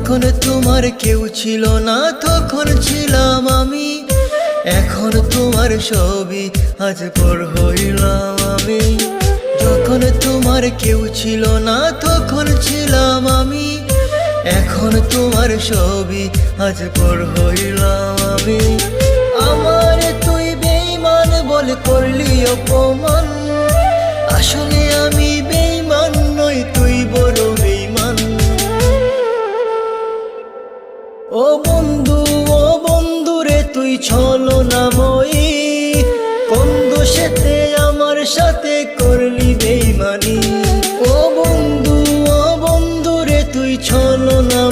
যখন তোমার কেউ ছিল না তখন ছিলাম আমি, এখন তোমার ছবি আজ পর হইলাম আমি। যখন তোমার কেউ ছিল না তখন ছিলাম আমি, এখন তোমার ছবি আজ পর হইলাম আমি। আমার তুই বেঈমান বলে করলি অপমান, আসলে আমি বেঈমান নই, তুই বড় বেঈমান। ও বন্ধু রে তুই ছলনাময়ী, কোন দোষেতে আমার সাথে করলি বেঈমানি। ও বন্ধু রে তুই ছলনাময়ী,